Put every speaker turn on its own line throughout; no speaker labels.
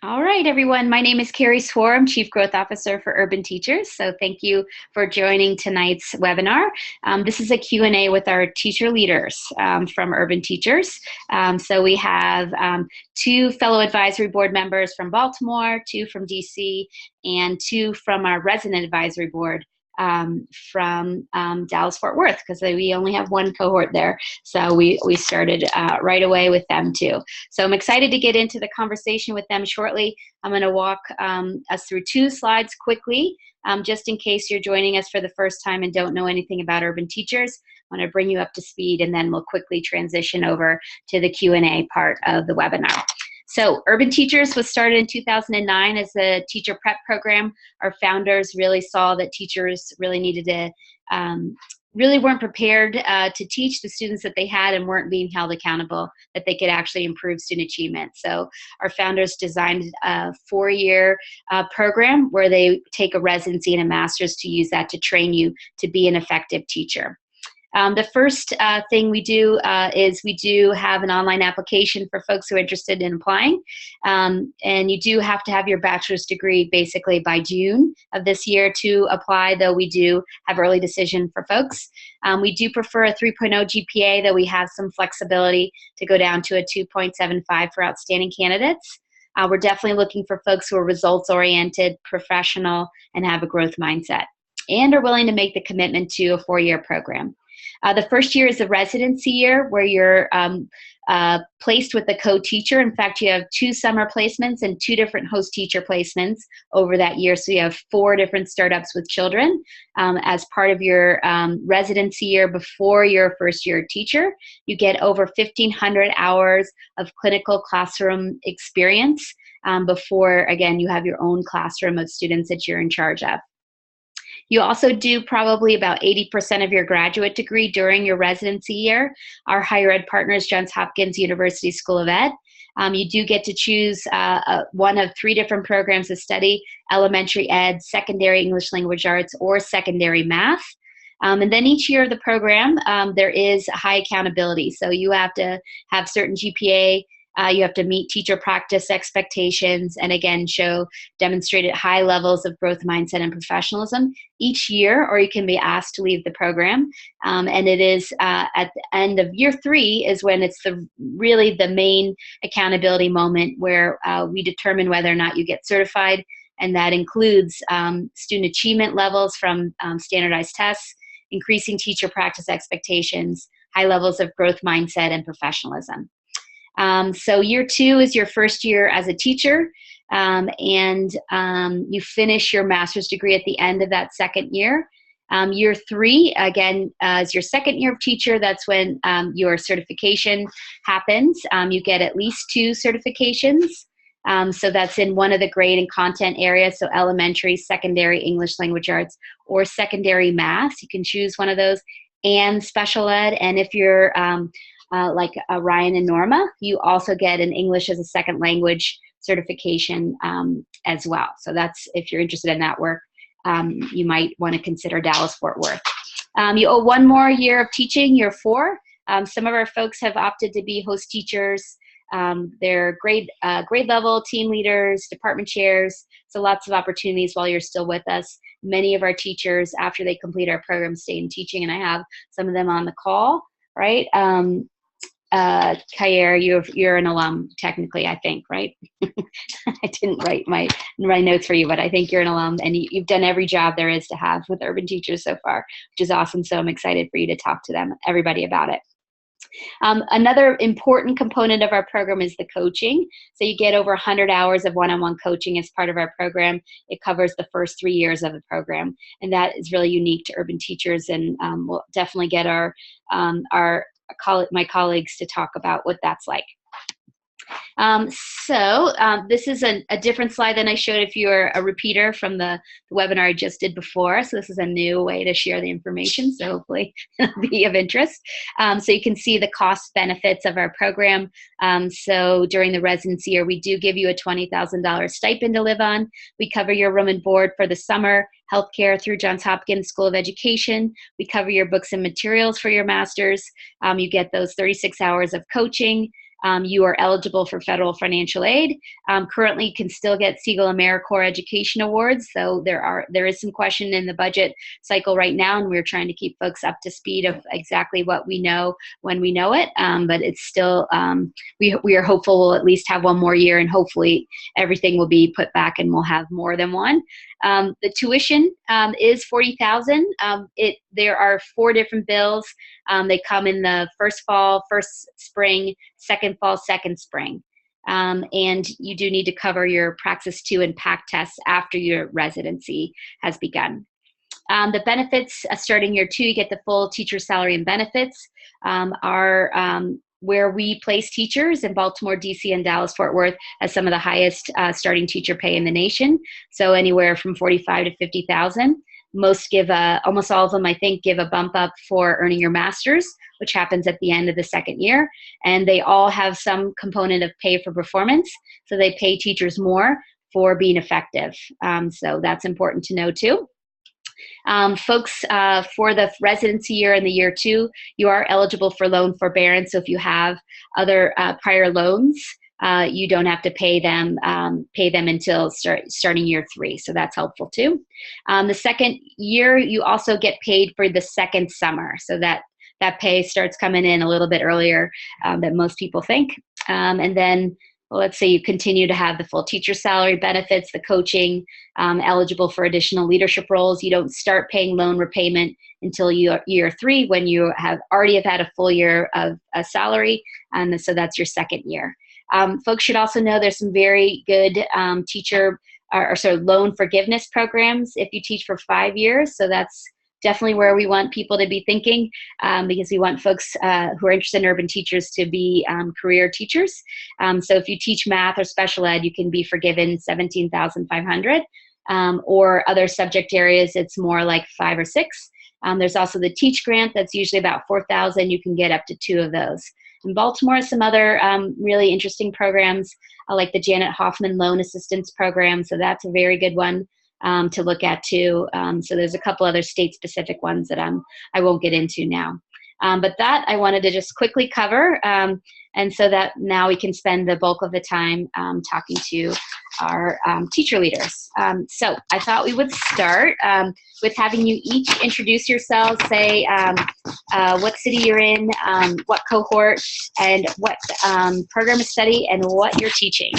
All right, everyone. My name is Carrie Swore. I'm Chief Growth Officer for Urban Teachers. So thank you for joining tonight's webinar. This is a Q&A with our teacher leaders from Urban Teachers. So we have two fellow advisory board members from Baltimore, two from DC, and two from our resident advisory board from Dallas-Fort Worth, because we only have one cohort there. So we started right away with them too. So I'm excited to get into the conversation with them shortly. I'm going to walk us through two slides quickly, just in case you're joining us for the first time and don't know anything about Urban Teachers. I want to bring you up to speed, and then we'll quickly transition over to the Q&A part of the webinar. So Urban Teachers was started in 2009 as a teacher prep program. Our founders really saw that teachers really needed to, really weren't prepared to teach the students that they had and weren't being held accountable, that they could actually improve student achievement. So our founders designed a 4-year program where they take a residency and a master's to use that to train you to be an effective teacher. The first thing we do is we do have an online application for folks who are interested in applying. And you do have to have your bachelor's degree basically by June of this year to apply, though we do have early decision for folks. We do prefer a 3.0 GPA, though we have some flexibility to go down to a 2.75 for outstanding candidates. We're definitely looking for folks who are results-oriented, professional, and have a growth mindset, and are willing to make the commitment to a 4-year program. The first year is a residency year where you're placed with a co-teacher. In fact, you have 2 summer placements and 2 different host teacher placements over that year. So you have 4 different startups with children as part of your residency year before your first year teacher. You get over 1,500 hours of clinical classroom experience before, again, you have your own classroom of students that you're in charge of. You also do probably about 80% of your graduate degree during your residency year. Our higher ed partner is Johns Hopkins University School of Ed. You do get to choose one of 3 different programs of study: elementary ed, secondary English language arts, or secondary math. And then each year of the program, there is high accountability. So you have to have certain GPA. You have to meet teacher practice expectations and, again, demonstrated high levels of growth mindset and professionalism each year, or you can be asked to leave the program. And it is at the end of year 3 is when it's really the main accountability moment where we determine whether or not you get certified, and that includes student achievement levels from standardized tests, increasing teacher practice expectations, high levels of growth mindset and professionalism. So year 2 is your first year as a teacher, and you finish your master's degree at the end of that second year. Year 3, again, is your second year of teacher. That's when your certification happens. You get at least 2 certifications. So that's in one of the grade and content areas, so elementary, secondary English language arts, or secondary math. You can choose one of those, and special ed. And if you're like Ryan and Norma, you also get an English as a second language certification as well. So that's, if you're interested in that work, you might want to consider Dallas-Fort Worth. You owe 1 more year of teaching, year 4. Some of our folks have opted to be host teachers. They're grade level team leaders, department chairs, so lots of opportunities while you're still with us. Many of our teachers, after they complete our program, stay in teaching, and I have some of them on the call, right? Kayer, you're an alum technically, I think, right? I didn't write my notes for you, but I think you're an alum, and you've done every job there is to have with Urban Teachers so far, which is awesome. So I'm excited for you to talk to everybody about it. Another important component of our program is the coaching. So you get over 100 hours of one-on-one coaching as part of our program. It covers the first 3 years of the program, and that is really unique to Urban Teachers, and we'll definitely get my colleagues to talk about what that's like. This is a different slide than I showed if you're a repeater from the webinar I just did before. So this is a new way to share the information, so hopefully it'll be of interest. So you can see the cost benefits of our program. So during the residency year, we do give you a $20,000 stipend to live on. We cover your room and board for the summer, healthcare through Johns Hopkins School of Education. We cover your books and materials for your master's. You get those 36 hours of coaching. you are eligible for federal financial aid. Currently, you can still get Siegel AmeriCorps Education Awards, so there is some question in the budget cycle right now, and we're trying to keep folks up to speed of exactly what we know when we know it. But it's still, we are hopeful we'll at least have one more year, and hopefully everything will be put back and we'll have more than one. The tuition is $40,000. There are 4 different bills. They come in the first fall, first spring, second fall, second spring. And you do need to cover your Praxis 2 and PAC tests after your residency has begun. The benefits, starting year 2, you get the full teacher salary and benefits. Where we place teachers in Baltimore, DC, and Dallas-Fort Worth has some of the highest starting teacher pay in the nation. So anywhere from $45,000 to $50,000. Almost all of them, I think, give a bump up for earning your master's, which happens at the end of the second year. And they all have some component of pay for performance. So they pay teachers more for being effective. So that's important to know too. Folks, for the residency year and the year 2, you are eligible for loan forbearance. So if you have other prior loans, you don't have to pay them until starting year 3. So that's helpful too. The second year, you also get paid for the second summer. So that pay starts coming in a little bit earlier than most people think. And then, well, let's say you continue to have the full teacher salary benefits, the coaching, eligible for additional leadership roles. You don't start paying loan repayment until year 3, when you already have had a full year of a salary, and so that's your second year. Folks should also know there's some very good loan forgiveness programs if you teach for 5 years. So that's definitely where we want people to be thinking, because we want folks who are interested in urban teachers to be career teachers. So if you teach math or special ed, you can be forgiven $17,500, or other subject areas, it's more like 5 or 6. There's also the Teach Grant, that's usually about $4,000. You can get up to 2 of those. In Baltimore, some other really interesting programs, like the Janet Hoffman Loan Assistance Program. So that's a very good one to look at too. So there's a couple other state-specific ones that I won't get into now. But that I wanted to just quickly cover, and so that now we can spend the bulk of the time talking to our teacher leaders. So I thought we would start with having you each introduce yourselves, say what city you're in, what cohort, and what program of study, and what you're teaching.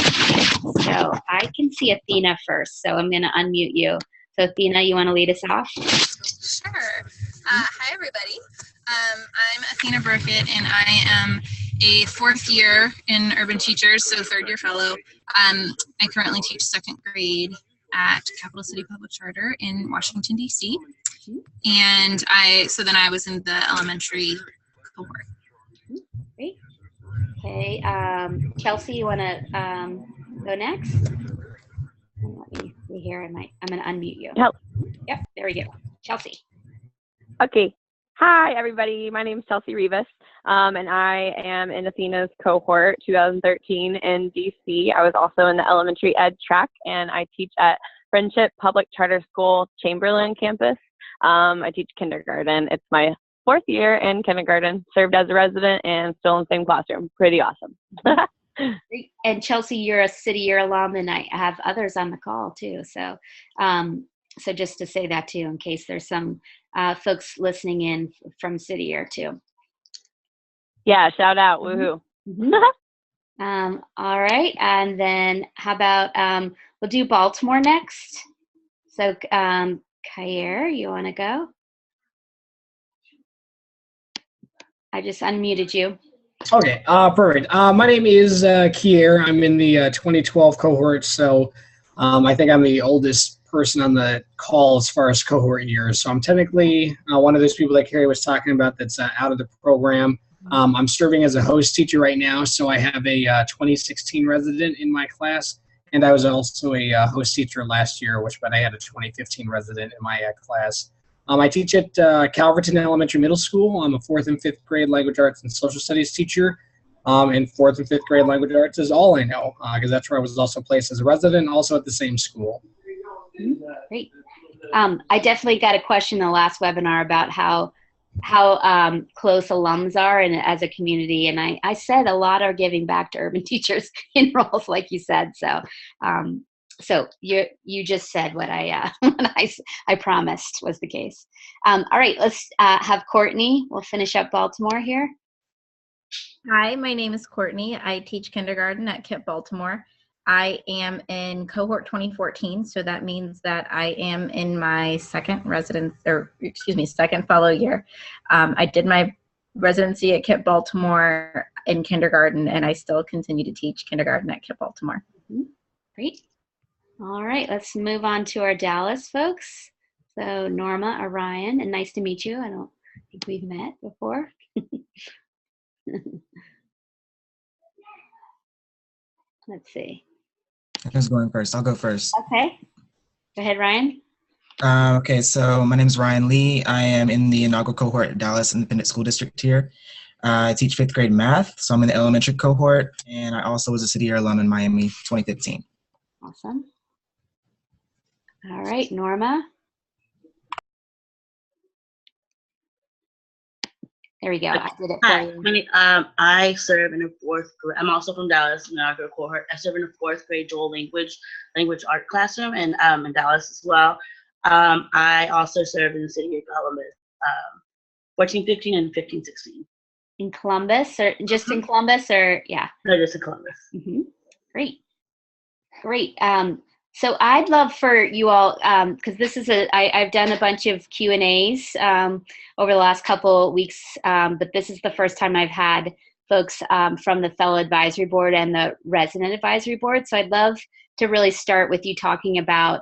So I can see Athena first, so I'm going to unmute you. So Athena, you want to lead us off?
Sure. Hi, everybody. I'm Athena Burkett, and I am a 4th year in Urban Teachers, so 3rd year fellow. I currently teach 2nd grade at Capital City Public Charter in Washington, D.C. And I was in the elementary cohort.
Great. Okay. Chelsea, you want to go next? Let me see here. I'm going to unmute you. Yep, there we go. Chelsea.
Okay. Hi, everybody. My name is Chelsea Rivas, and I am in Athena's cohort 2013 in DC. I was also in the elementary ed track, and I teach at Friendship Public Charter School, Chamberlain campus. I teach kindergarten. It's my 4th year in kindergarten, served as a resident, and still in the same classroom. Pretty awesome.
Great. And Chelsea, you're a City Year alum, and I have others on the call too. So, so just to say that too, in case there's some folks listening in from City Year too.
Yeah, shout out, woohoo.
All right, and then how about we'll do Baltimore next. So, Kyer, you want to go? I just unmuted you.
Okay, perfect. My name is Kier. I'm in the 2012 cohort, so I think I'm the oldest person on the call as far as cohort years. So I'm technically one of those people that Carrie was talking about that's out of the program. I'm serving as a host teacher right now, so I have a 2016 resident in my class, and I was also a host teacher last year, but I had a 2015 resident in my class. I teach at Calverton Elementary Middle School. I'm a 4th and 5th grade language arts and social studies teacher. And 4th and 5th grade language arts is all I know, because that's where I was also placed as a resident, also at the same school.
Great. I definitely got a question in the last webinar about how close alums are and as a community. And I said a lot are giving back to urban teachers in roles like you said. So you just said what I promised was the case. All right, let's have Courtney. We'll finish up Baltimore here.
Hi, my name is Courtney. I teach kindergarten at KIPP Baltimore. I am in cohort 2014, so that means that I am in my second fellow year. I did my residency at KIPP Baltimore in kindergarten, and I still continue to teach kindergarten at KIPP Baltimore.
Great. All right, let's move on to our Dallas folks. So Norma, Orion, and nice to meet you. I don't think we've met before. Let's see.
Who's going first? I'll go first.
Okay. Go ahead, Ryan.
Okay, so my name is Ryan Lee. I am in the inaugural cohort at Dallas Independent School District here. I teach 5th grade math, so I'm in the elementary cohort, and I also was a City Year alum in Miami 2015.
Awesome. All right, Norma. There we go. I did it for you.
I serve in the 4th grade. I'm also from Dallas, inaugural cohort. I serve in the 4th grade dual language art classroom, and in Dallas as well. I also serve in the city of Columbus, 14-15 and 15-16.
In Columbus, or just in Columbus, or yeah?
No, just in Columbus.
Great. So I'd love for you all, because this is I've done a bunch of Q&As over the last couple weeks, but this is the first time I've had folks from the Fellow Advisory Board and the Resident Advisory Board. So I'd love to really start with you talking about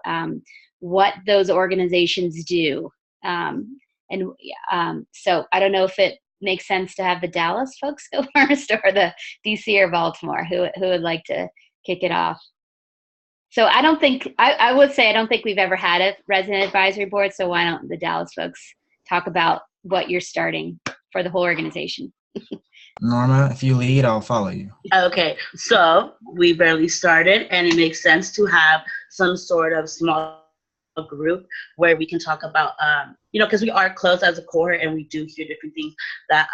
what those organizations do. So I don't know if it makes sense to have the Dallas folks go first, or the DC or Baltimore. Who would like to kick it off? So I don't think, I would say I don't think we've ever had a resident advisory board, so why don't the Dallas folks talk about what you're starting for the whole organization?
Norma, if you lead, I'll follow you.
Okay, so we barely started, and it makes sense to have some sort of small group where we can talk about, because we are close as a cohort, and we do hear different things that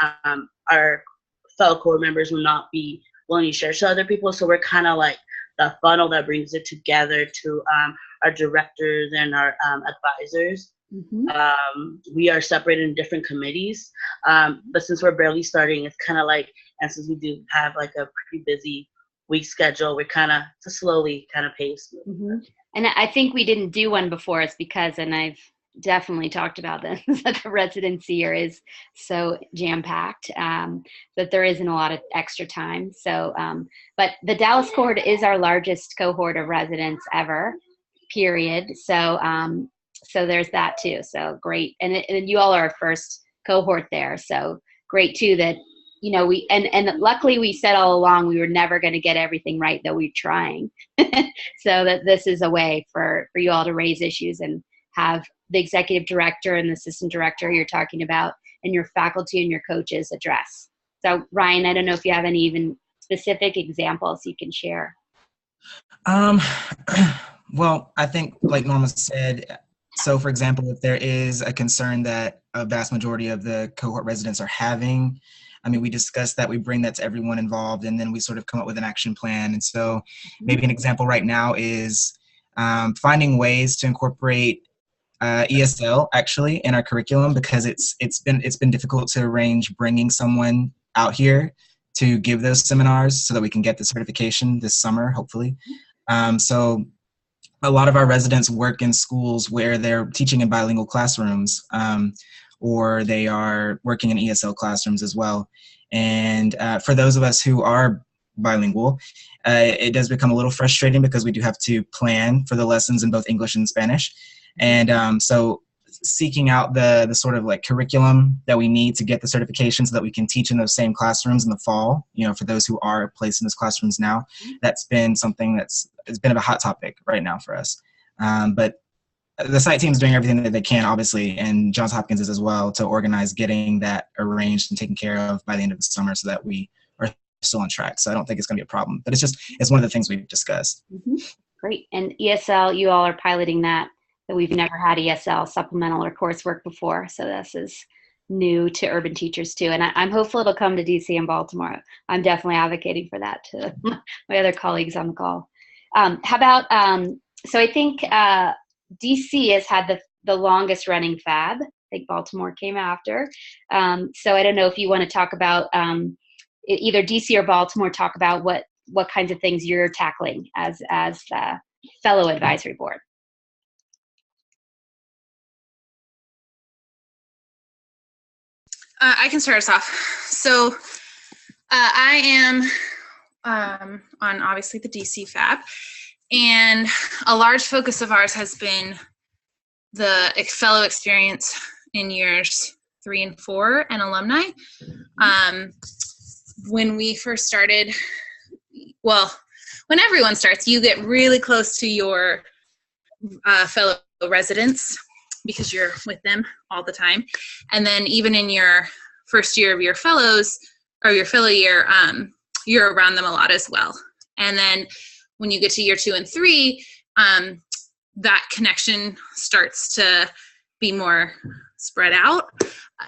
our fellow cohort members will not be willing to share to other people. So we're kind of like the funnel that brings it together to our directors and our advisors. We are separated in different committees, but since we're barely starting, it's kind of like, and since we do have like a pretty busy week schedule, we're kind of slowly kind of pace.
And I think we didn't do one before. It's because, and I've definitely talked about this, that the residency year is so jam-packed that there isn't a lot of extra time. So, but the Dallas cohort is our largest cohort of residents ever, period. So, so there's that too. So great, and you all are our first cohort there. So great too that we and luckily we said all along we were never going to get everything right, though we're trying. So that this is a way for you all to raise issues and have the executive director and the assistant director you're talking about, and your faculty and your coaches address. So Ryan, I don't know if you have any even specific examples you can share.
Well, I think like Norma said, so for example, if there is a concern that a vast majority of the cohort residents are having, we discuss that, we bring that to everyone involved, and then we sort of come up with an action plan. And so maybe an example right now is finding ways to incorporate ESL actually in our curriculum, because it's been difficult to arrange bringing someone out here to give those seminars so that we can get the certification this summer, hopefully. So a lot of our residents work in schools where they're teaching in bilingual classrooms, or they are working in ESL classrooms as well. And for those of us who are bilingual, it does become a little frustrating because we do have to plan for the lessons in both English and Spanish. And so seeking out the sort of like curriculum that we need to get the certification so that we can teach in those same classrooms in the fall, for those who are placed in those classrooms now, that's been something it's been a hot topic right now for us. But the site team is doing everything that they can, obviously, and Johns Hopkins is as well, to organize getting that arranged and taken care of by the end of the summer so that we are still on track. So I don't think it's going to be a problem, but it's one of the things we've discussed.
Great. And ESL, you all are piloting that we've never had ESL supplemental or coursework before. So this is new to urban teachers too. And I'm hopeful it'll come to DC and Baltimore. I'm definitely advocating for that to my other colleagues on the call. How about, so I think DC has had the longest running FAB. I think Baltimore came after. So I don't know if you want to talk about either DC or Baltimore, talk about what kinds of things you're tackling as fellow advisory board.
I can start us off. So I am on obviously the DC FAB, and a large focus of ours has been the fellow experience in years 3 and 4 and alumni. When we first started, well, when everyone starts, you get really close to your fellow residents because you're with them all the time. And then even in your first year of your fellows or your fellow year, you're around them a lot as well. And then when you get to year 2 and 3, that connection starts to be more spread out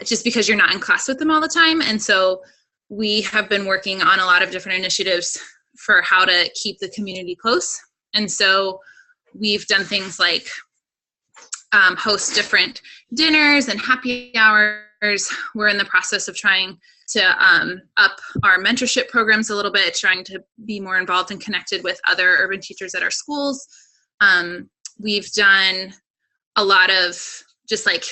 just because you're not in class with them all the time. And so we have been working on a lot of different initiatives for how to keep the community close. And so we've done things like host different dinners and happy hours. We're in the process of trying to up our mentorship programs a little bit, trying to be more involved and connected with other urban teachers at our schools. We've done a lot of just like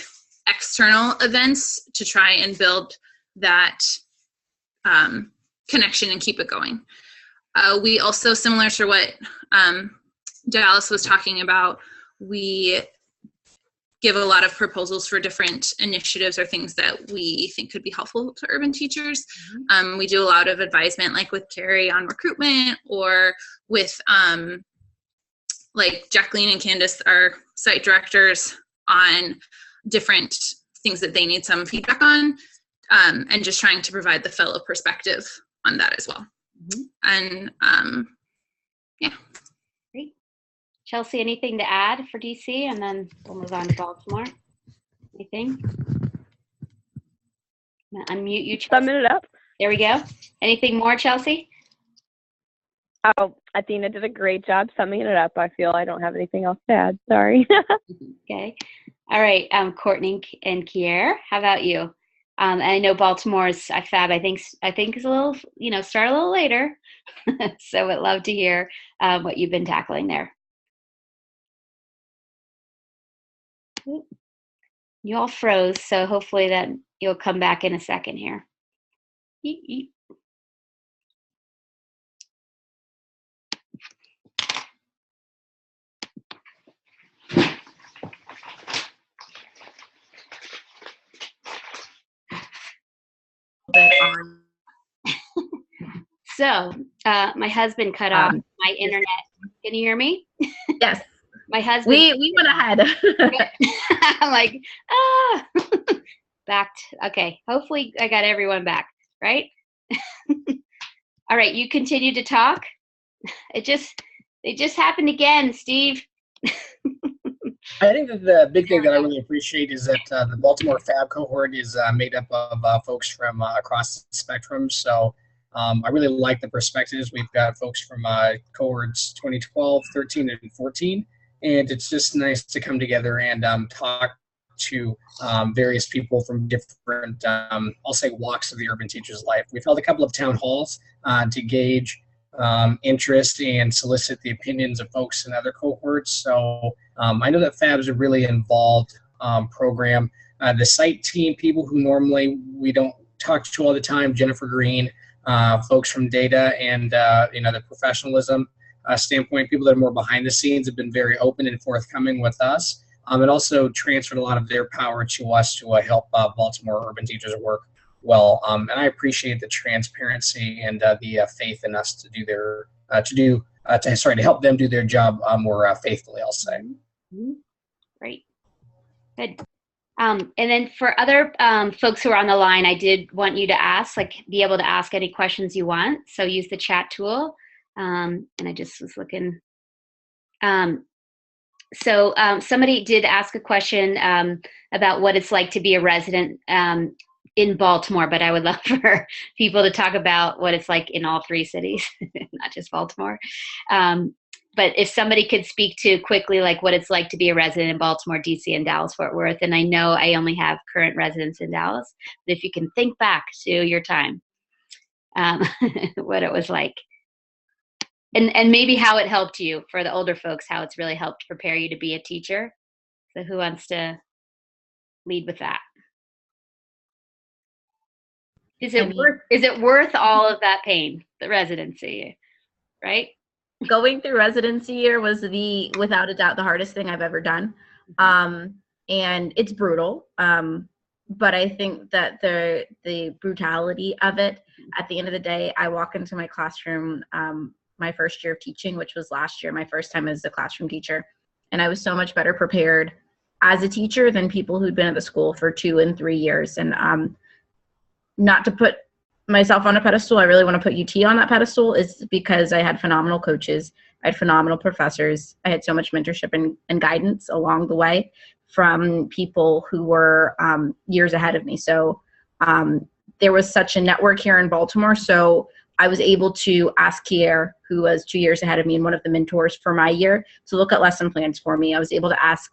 external events to try and build that connection and keep it going. We also, similar to what Dallas was talking about, we give a lot of proposals for different initiatives or things that we think could be helpful to urban teachers. We do a lot of advisement, like with Carrie on recruitment, or with like Jacqueline and Candace, our site directors, on different things that they need some feedback on, and just trying to provide the fellow perspective on that as well. And yeah.
Great. Chelsea, anything to add for DC? And then we'll move on to Baltimore. Anything? I'm gonna unmute you, Chelsea.
Summing it up.
There we go. Anything more, Chelsea?
Oh, Athena did a great job summing it up. I feel I don't have anything else to add. Sorry.
Okay. All right. Courtney and Kier, how about you? And I know Baltimore's FAB, I think is a little, start a little later. So I'd love to hear what you've been tackling there. You all froze, so hopefully that you'll come back in a second here. So my husband cut off my internet. Can you hear me?
Yes.
My husband.
We went ahead.
I'm like, backed. Okay. Hopefully I got everyone back, right? All right. You continue to talk. It just happened again, Steve.
I think that the big thing that I really appreciate is that the Baltimore FAB cohort is made up of folks from across the spectrum. So I really like the perspectives. We've got folks from cohorts 2012, 13, and 14. And it's just nice to come together and talk to various people from different, I'll say, walks of the urban teacher's life. We've held a couple of town halls to gauge interest and solicit the opinions of folks in other cohorts. So I know that FAB is a really involved program. The site team, people who normally we don't talk to all the time, Jennifer Green, folks from data and the professionalism standpoint, people that are more behind the scenes have been very open and forthcoming with us, and also transferred a lot of their power to us to help Baltimore urban teachers work well. And I appreciate the transparency and the faith in us to do their to help them do their job more faithfully, I'll say.
Great. Good. And then for other folks who are on the line, I did want you to be able to ask any questions you want. So use the chat tool. And I just was looking. So somebody did ask a question about what it's like to be a resident in Baltimore, but I would love for people to talk about what it's like in all three cities, not just Baltimore. But if somebody could speak to quickly, like what it's like to be a resident in Baltimore, DC, and Dallas-Fort Worth, and I know I only have current residents in Dallas, but if you can think back to your time, what it was like. And maybe how it helped you, for the older folks, how it's really helped prepare you to be a teacher. So who wants to lead with that? Is it worth all of that pain, the residency, right?
Going through residency year was without a doubt, the hardest thing I've ever done. And it's brutal. But I think that the brutality of it, at the end of the day, I walk into my classroom, my first year of teaching, which was last year, my first time as a classroom teacher. And I was so much better prepared as a teacher than people who'd been at the school for 2 and 3 years. And not to put myself on a pedestal, I really want to put UT on that pedestal, is because I had phenomenal coaches, I had phenomenal professors, I had so much mentorship and guidance along the way from people who were years ahead of me. So there was such a network here in Baltimore. So I was able to ask Kier, who was 2 years ahead of me and one of the mentors for my year, to look at lesson plans for me. I was able to ask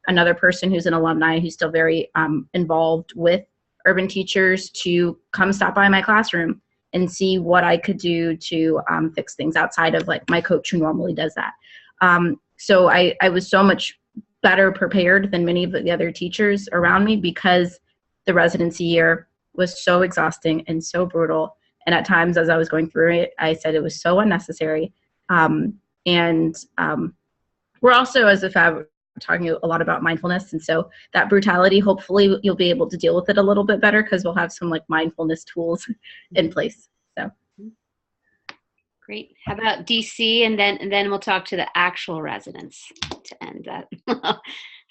another person who's an alumni who's still very involved with urban teachers to come stop by my classroom and see what I could do to fix things outside of like my coach who normally does that. So I was so much better prepared than many of the other teachers around me, because the residency year was so exhausting and so brutal. And at times as I was going through it, I said it was so unnecessary. We're also, as a FAB, talking a lot about mindfulness. And so that brutality, hopefully you'll be able to deal with it a little bit better, because we'll have some like mindfulness tools in place. So.
Great. How about DC? And then we'll talk to the actual residents to end that.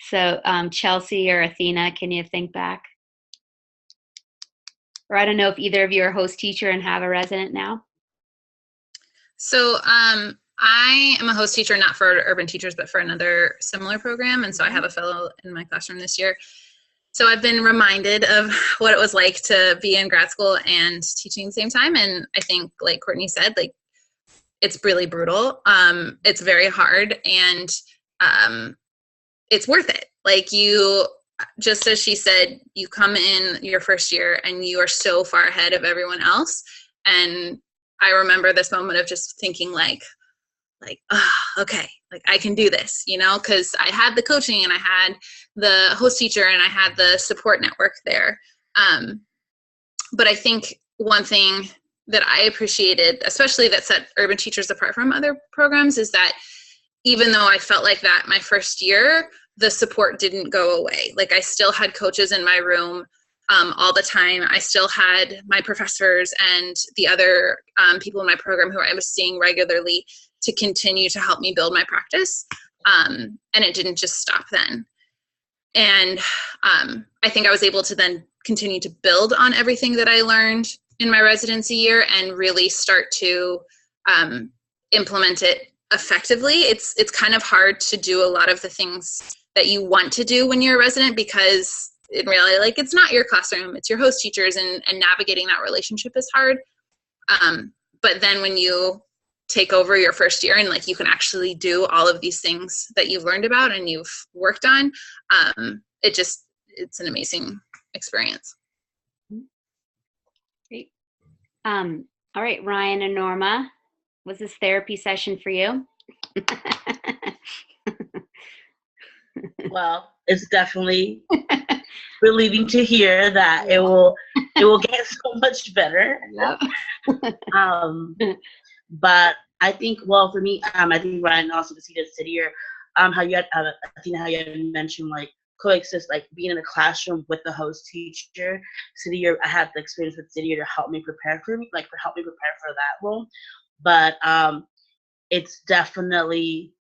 So Chelsea or Athena, can you think back? Or I don't know if either of you are a host teacher and have a resident now.
So I am a host teacher, not for urban teachers, but for another similar program. And so I have a fellow in my classroom this year. So I've been reminded of what it was like to be in grad school and teaching at the same time. And I think, like Courtney said, like, it's really brutal. It's very hard, and it's worth it. Like, you, just as she said, you come in your first year and you are so far ahead of everyone else. And I remember this moment of just thinking like, oh, okay, like I can do this, you know, because I had the coaching and I had the host teacher and I had the support network there. But I think one thing that I appreciated, especially that set urban teachers apart from other programs, is that even though I felt like that my first year, the support didn't go away. Like, I still had coaches in my room all the time. I still had my professors and the other people in my program who I was seeing regularly to continue to help me build my practice. And it didn't just stop then. And I think I was able to then continue to build on everything that I learned in my residency year and really start to implement it effectively. It's kind of hard to do a lot of the things that you want to do when you're a resident, because in reality, like, it's not your classroom, it's your host teachers, and navigating that relationship is hard. But then when you take over your first year and like you can actually do all of these things that you've learned about and you've worked on, it's an amazing experience.
Great. All right, Ryan and Norma, was this therapy session for you?
Well, it's definitely relieving to hear that it will get so much better.
Yep.
But I think, well, for me, I think Ryan also to see the city year, how you had, Athena, how you had mentioned like coexist, like being in a classroom with the host teacher. City year, I had the experience with city year to help me prepare for that role. But it's definitely,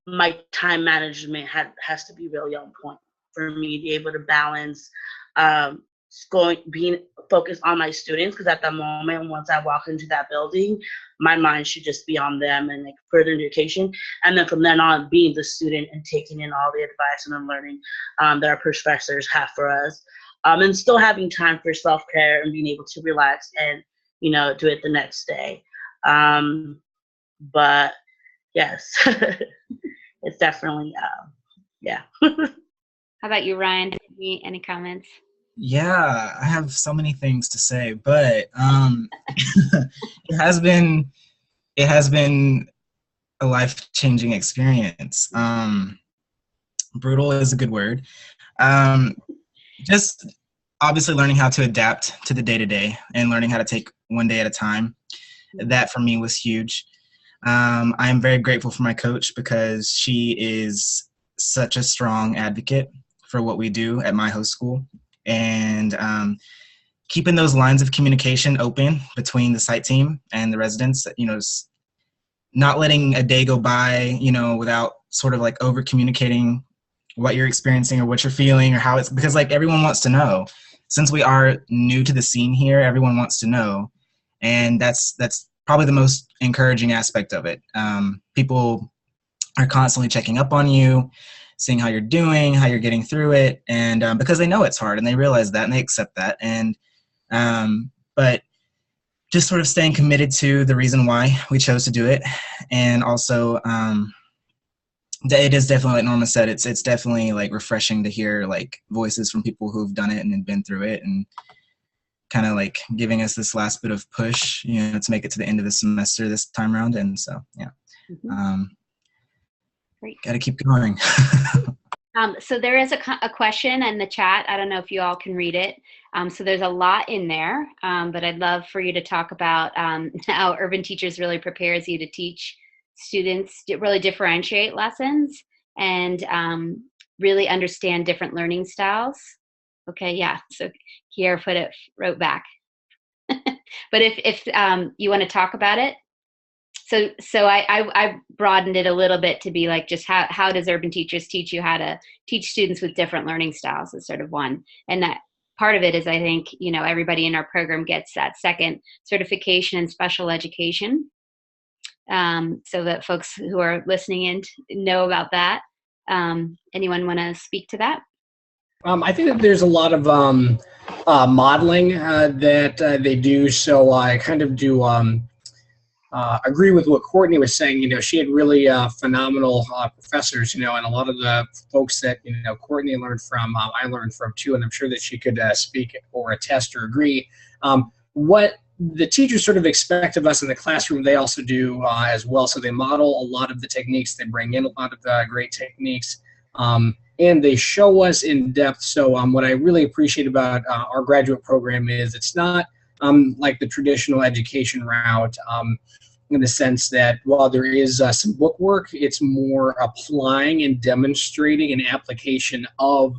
my time management has to be really on point for me to be able to balance being focused on my students, because at the moment, once I walk into that building, my mind should just be on them and like further education. And then from then on, being the student and taking in all the advice and the learning that our professors have for us. And still having time for self-care and being able to relax and, you know, do it the next day. But yes, it's definitely, yeah.
How about you, Ryan? Any comments?
Yeah, I have so many things to say, but it has been a life-changing experience. Brutal is a good word. Just obviously learning how to adapt to the day-to-day and learning how to take one day at a time. That for me was huge. I am very grateful for my coach because she is such a strong advocate for what we do at my host school. And keeping those lines of communication open between the site team and the residents, you know, not letting a day go by, you know, without sort of like over communicating what you're experiencing or what you're feeling or how it's, because like everyone wants to know. Since we are new to the scene here, everyone wants to know. And that's probably the most encouraging aspect of it. People are constantly checking up on you, seeing how you're doing, how you're getting through it, and because they know it's hard and they realize that and they accept that. And but just sort of staying committed to the reason why we chose to do it, and also it is definitely, like Norma said, it's definitely like refreshing to hear like voices from people who've done it and been through it, and kind of like giving us this last bit of push, you know, to make it to the end of the semester this time around. And so yeah.
Great.
Got to keep going.
So there is a question in the chat. I don't know if you all can read it. So there's a lot in there, but I'd love for you to talk about how Urban Teachers really prepares you to teach students, to really differentiate lessons and really understand different learning styles. Okay, yeah. So Kiera wrote back. But if you want to talk about it. So I broadened it a little bit to be like, just how does Urban Teachers teach you how to teach students with different learning styles is sort of one. And that part of it is, I think, you know, everybody in our program gets that second certification in special education, so that folks who are listening in know about that. Anyone want to speak to that?
I think that there's a lot of modeling that they do. So I kind of do agree with what Courtney was saying. You know, she had really phenomenal professors, you know, and a lot of the folks that, you know, Courtney learned from, I learned from too, and I'm sure that she could speak or attest or agree. What the teachers sort of expect of us in the classroom, they also do as well. So they model a lot of the techniques, they bring in a lot of great techniques, and they show us in depth. So what I really appreciate about our graduate program is it's not like the traditional education route, in the sense that while there is some book work, it's more applying and demonstrating an application of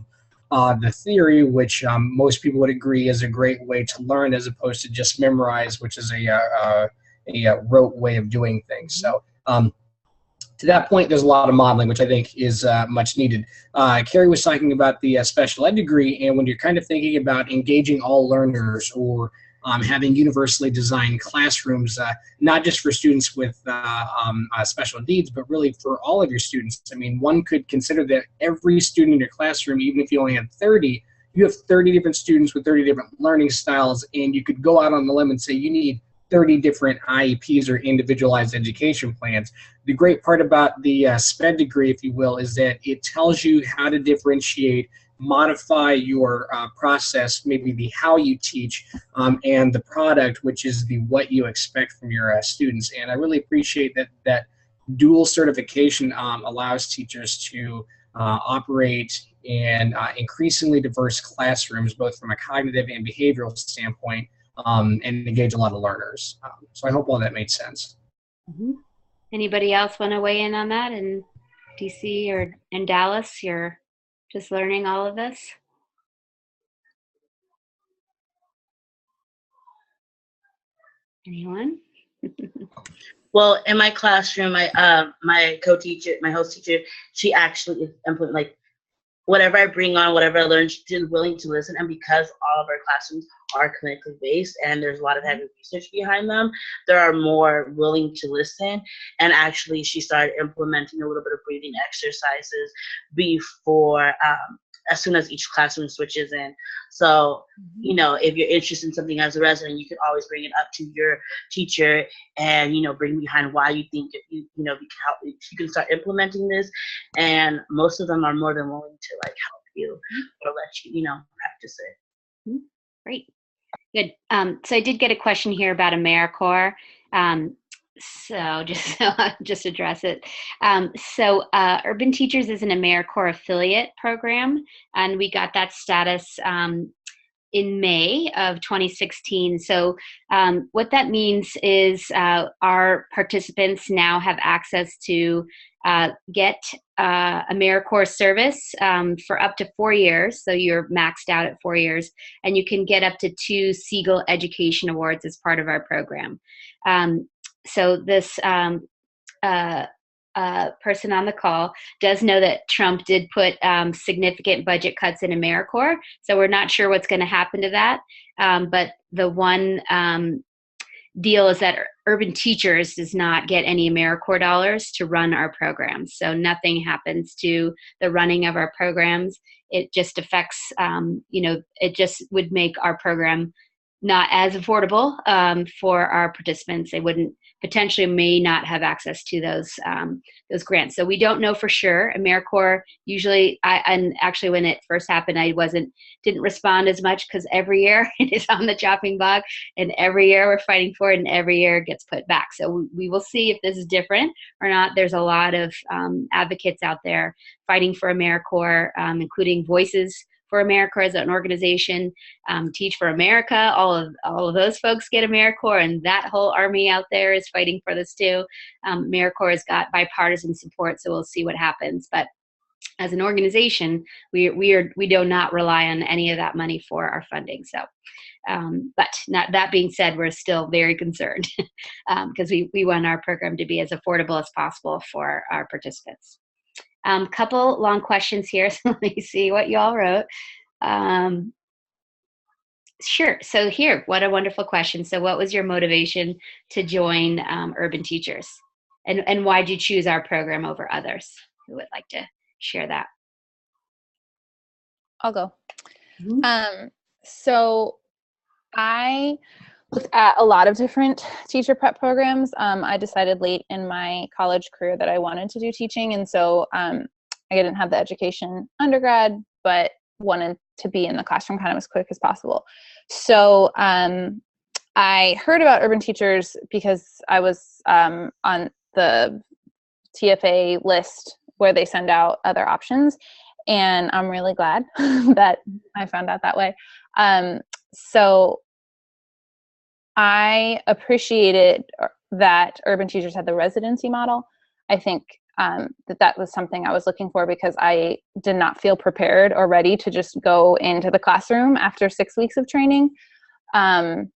the theory, which most people would agree is a great way to learn, as opposed to just memorize, which is a rote way of doing things. So to that point, there's a lot of modeling, which I think is much needed. Carrie was talking about the special ed degree, and when you're kind of thinking about engaging all learners or having universally designed classrooms, not just for students with special needs, but really for all of your students. I mean, one could consider that every student in your classroom, even if you only have 30, you have 30 different students with 30 different learning styles, and you could go out on the limb and say you need 30 different IEPs or individualized education plans. The great part about the SPED degree, if you will, is that it tells you how to differentiate, modify your process, maybe the how you teach, and the product, which is the what you expect from your students. And I really appreciate that dual certification allows teachers to operate in increasingly diverse classrooms, both from a cognitive and behavioral standpoint, and engage a lot of learners. So I hope all that made sense.
Mm-hmm. Anybody else want to weigh in on that in DC or in Dallas? You're just learning all of this? Anyone?
Well, in my classroom, my co-teacher, my host teacher, she actually implement like whatever I bring on, whatever I learn, she's willing to listen. And because all of our classrooms are clinically based and there's a lot of heavy research behind them, there are more willing to listen. And actually, she started implementing a little bit of breathing exercises before, as soon as each classroom switches in. So, you know, if you're interested in something as a resident, you can always bring it up to your teacher and, you know, bring behind why you think if you know, we can help you can start implementing this. And most of them are more than willing to like help you or let you, you know, practice it.
Great. Good. So I did get a question here about AmeriCorps. So just address it. Urban Teachers is an AmeriCorps affiliate program, and we got that status in May of 2016. So what that means is our participants now have access to get AmeriCorps service for up to 4 years. So you're maxed out at 4 years, and you can get up to 2 Siegel Education Awards as part of our program. So this person on the call does know that Trump did put significant budget cuts in AmeriCorps. So we're not sure what's going to happen to that. But the one deal is that Urban Teachers does not get any AmeriCorps dollars to run our programs. So nothing happens to the running of our programs. It just affects, you know, it just would make our program not as affordable for our participants. They wouldn't potentially may not have access to those grants. So we don't know for sure. AmeriCorps usually, and actually when it first happened, I didn't respond as much because every year it is on the chopping block, and every year we're fighting for it, and every year it gets put back. So we will see if this is different or not. There's a lot of advocates out there fighting for AmeriCorps, including Voices for AmeriCorps as an organization, Teach for America, all of those folks get AmeriCorps, and that whole army out there is fighting for this too. AmeriCorps has got bipartisan support, so we'll see what happens. But as an organization, we do not rely on any of that money for our funding. So, but that being said, we're still very concerned because we want our program to be as affordable as possible for our participants. Couple long questions here, so let me see what you all wrote. Sure, so here, what a wonderful question. So what was your motivation to join Urban Teachers? And why did you choose our program over others? Who would like to share that?
I'll go. So I looked at a lot of different teacher prep programs. I decided late in my college career that I wanted to do teaching, and so I didn't have the education undergrad, but wanted to be in the classroom kind of as quick as possible. So I heard about Urban Teachers because I was on the TFA list where they send out other options, and I'm really glad that I found out that way. So I appreciated that Urban Teachers had the residency model. I think that was something I was looking for because I did not feel prepared or ready to just go into the classroom after 6 weeks of training. And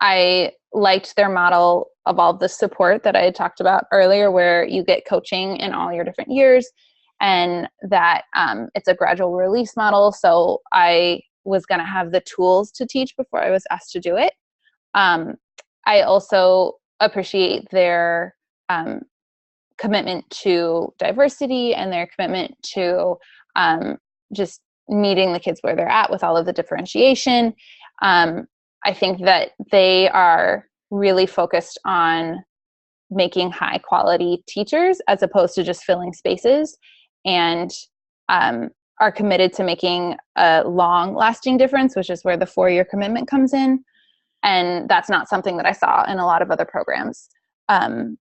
I liked their model of all the support that I had talked about earlier, where you get coaching in all your different years, and that it's a gradual release model. So I was going to have the tools to teach before I was asked to do it. I also appreciate their commitment to diversity and their commitment to just meeting the kids where they're at with all of the differentiation. I think that they are really focused on making high quality teachers as opposed to just filling spaces, and are committed to making a long lasting difference, which is where the 4-year commitment comes in. And that's not something that I saw in a lot of other programs. And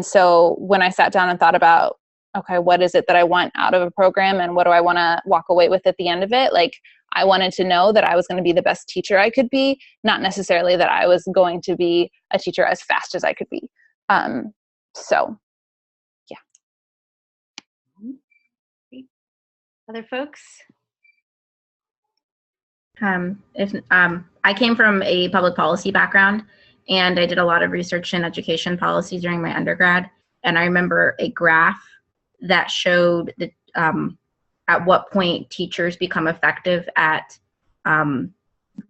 so when I sat down and thought about, okay, what is it that I want out of a program and what do I want to walk away with at the end of it? Like, I wanted to know that I was going to be the best teacher I could be, not necessarily that I was going to be a teacher as fast as I could be. So, yeah.
Other folks?
I came from a public policy background, and I did a lot of research in education policy during my undergrad. And I remember a graph that showed at what point teachers become effective at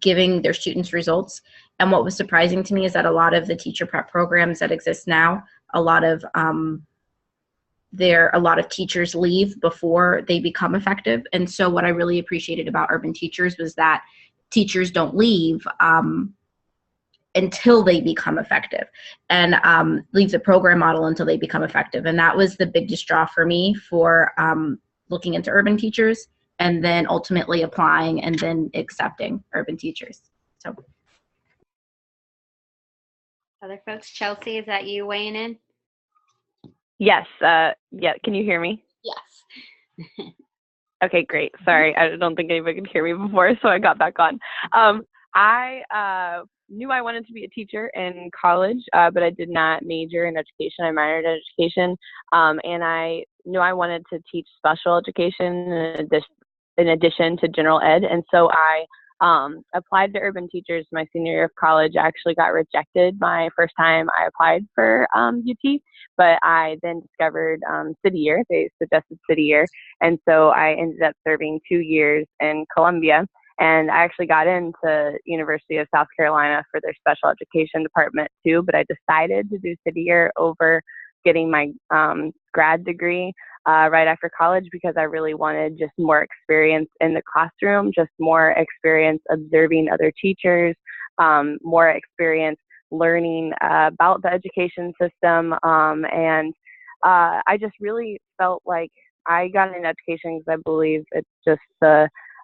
giving their students results. And what was surprising to me is that a lot of the teacher prep programs that exist now, a lot of teachers leave before they become effective. And so what I really appreciated about Urban Teachers was that teachers don't leave until they become effective, and leave the program model until they become effective. And that was the biggest draw for me for looking into Urban Teachers, and then ultimately applying and then accepting Urban Teachers. So,
other folks, Chelsea, is that you weighing in?
Yes. Yeah. Can you hear me?
Yes.
Okay, great. Sorry, I don't think anybody could hear me before, so I got back on. I knew I wanted to be a teacher in college, but I did not major in education. I minored in education, and I knew I wanted to teach special education in addition to general ed. And so I applied to Urban Teachers my senior year of college. I actually got rejected my first time I applied for UT, but I then discovered City Year. They suggested City Year. And so I ended up serving 2 years in Columbia. And I actually got into University of South Carolina for their special education department too, but I decided to do City Year over getting my grad degree right after college, because I really wanted just more experience in the classroom, just more experience observing other teachers, more experience learning about the education system. And I just really felt like I got an education because I believe it's just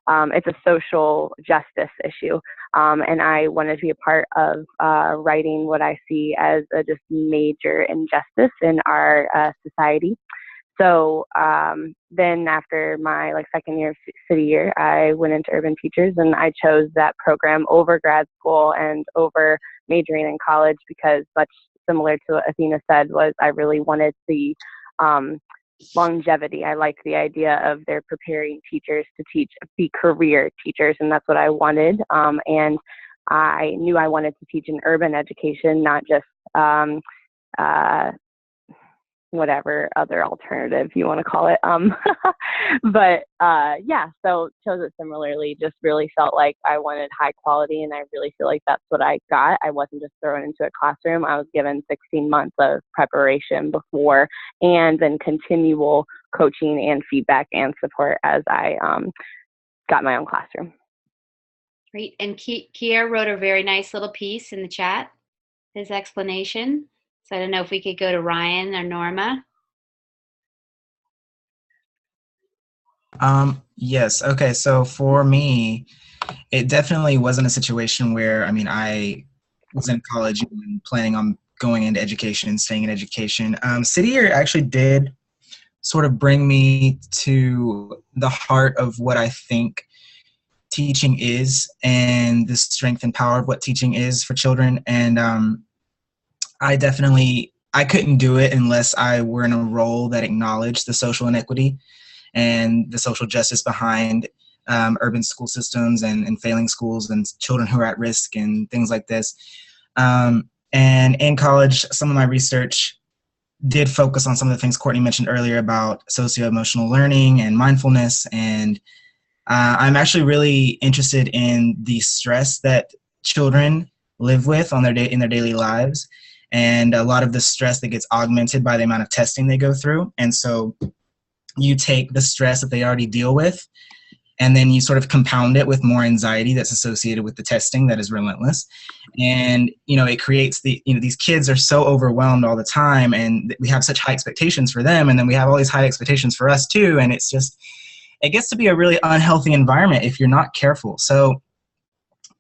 it's a social justice issue. And I wanted to be a part of righting what I see as a just major injustice in our society. So then after my second year of City Year, I went into Urban Teachers, and I chose that program over grad school and over majoring in college, because much similar to what Athena said, was I really wanted the longevity. I like the idea of they're preparing teachers to be career teachers, and that's what I wanted. And I knew I wanted to teach in urban education, not just whatever other alternative you want to call it. But yeah, so chose it similarly, just really felt like I wanted high quality, and I really feel like that's what I got. I wasn't just thrown into a classroom. I was given 16 months of preparation before, and then continual coaching and feedback and support as I got my own classroom.
Great. And Kier wrote a very nice little piece in the chat, his explanation. So I don't know if we could go to Ryan or Norma.
Yes. Okay. So for me, it definitely wasn't a situation where, I was in college and planning on going into education and staying in education. City Year actually did sort of bring me to the heart of what I think teaching is, and the strength and power of what teaching is for children. And I couldn't do it unless I were in a role that acknowledged the social inequity and the social justice behind urban school systems and failing schools and children who are at risk and things like this. And in college, some of my research did focus on some of the things Courtney mentioned earlier about socio-emotional learning and mindfulness. And I'm actually really interested in the stress that children live with in their daily lives, and a lot of the stress that gets augmented by the amount of testing they go through. And so you take the stress that they already deal with, and then you sort of compound it with more anxiety that's associated with the testing that is relentless. And, it creates these kids are so overwhelmed all the time, and we have such high expectations for them. And then we have all these high expectations for us too. And it gets to be a really unhealthy environment if you're not careful. So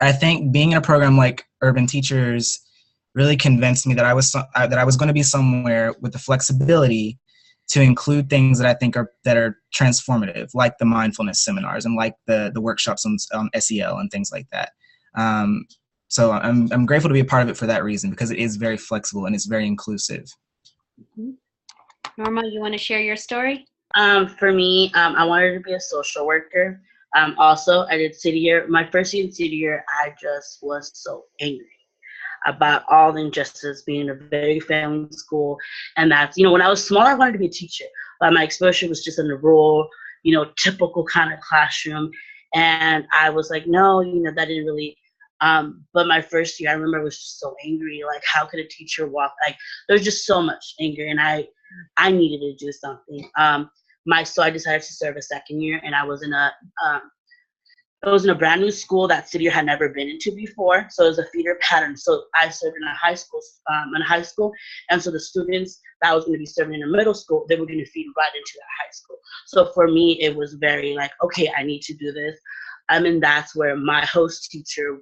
I think being in a program like Urban Teachers really convinced me that I was going to be somewhere with the flexibility to include things that I think are transformative, like the mindfulness seminars and like the workshops on SEL and things like that. So I'm grateful to be a part of it for that reason, because it is very flexible and it's very inclusive.
Mm-hmm. Norma, you want to share your story?
For me, I wanted to be a social worker. Also, I did City Year. My first year in City Year, I just was so angry. about all the injustice being a very failing school. And that's, when I was small, I wanted to be a teacher, but my exposure was just in the rural, typical kind of classroom. And I was like, no, that didn't really, but my first year, I remember I was just so angry. Like, how could a teacher walk? Like, there's just so much anger, and I needed to do something. So I decided to serve a second year, and I was in a brand new school that city had never been into before. So it was a feeder pattern. So I served in a high school, and so the students that I was going to be serving in a middle school, they were going to feed right into that high school. So for me, it was very like, okay, I need to do this. And that's where my host teacher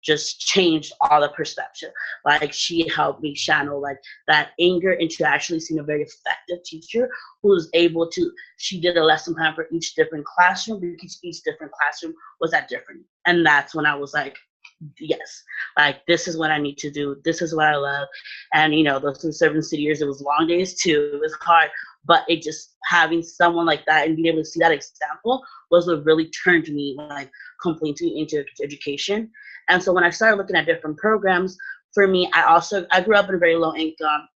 just changed all the perception. Like, she helped me channel like that anger into actually seeing a very effective teacher who was able to, she did a lesson plan for each different classroom because each different classroom was at different. And that's when I was like, yes, like, this is what I need to do. This is what I love. And, those 7 years, it was long days too. It was hard, but it just, having someone like that and being able to see that example was what really turned me like completely into education. And so when I started looking at different programs, for me, I grew up in a very low income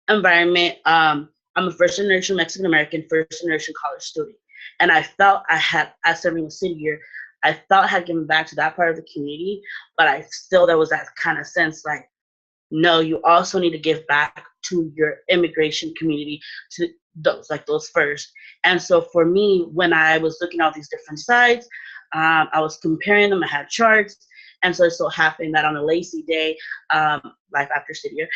environment. I'm a first generation Mexican American, first generation college student. And I felt as serving a city year, I felt I had given back to that part of the community, but there was that kind of sense like, no, you also need to give back to your immigration community, to those first. And so for me, when I was looking at all these different sites, I was comparing them. I had charts, and so it so happened that on a lazy day, life after city year,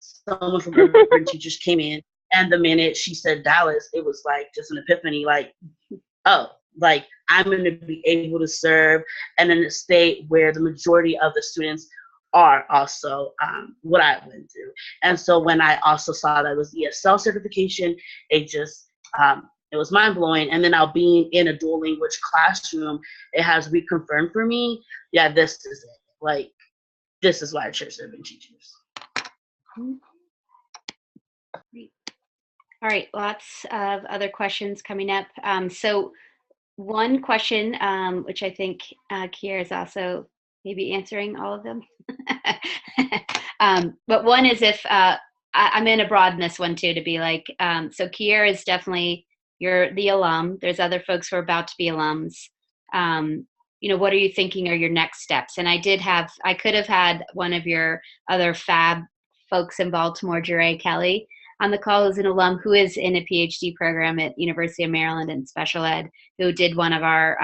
someone from Urban Teachers came in, and the minute she said Dallas, it was like just an epiphany. Like, oh, like, I'm going to be able to serve, and in a state where the majority of the students are also what I went through. And so when I also saw that it was ESL certification, it just it was mind-blowing. And then now being in a dual language classroom, it has reconfirmed for me, yeah, this is it. Like, this is why I chose Urban Teachers.
All right, lots of other questions coming up. So one question, which I think Kiera is also maybe answering all of them. But one is if, I'm going to broaden this one too, to be like, so Kiera is definitely, you're the alum. There's other folks who are about to be alums. What are you thinking are your next steps? And I could have had one of your other fab folks in Baltimore, Jure Kelly, on the call, who's an alum who is in a PhD program at University of Maryland in special ed, who did one of our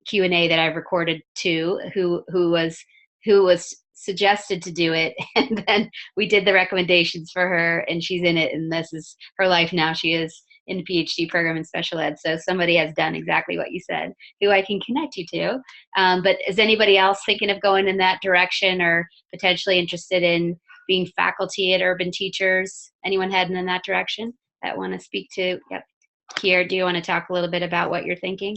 Q&A that I've recorded too, who was suggested to do it, and then we did the recommendations for her, and she's in it, and this is her life now. She is in the PhD program in special ed, so somebody has done exactly what you said, who I can connect you to. But is anybody else thinking of going in that direction, or potentially interested in being faculty at Urban Teachers? Anyone heading in that direction that want to speak to? Yep. Kier, do you want to talk a little bit about what you're thinking?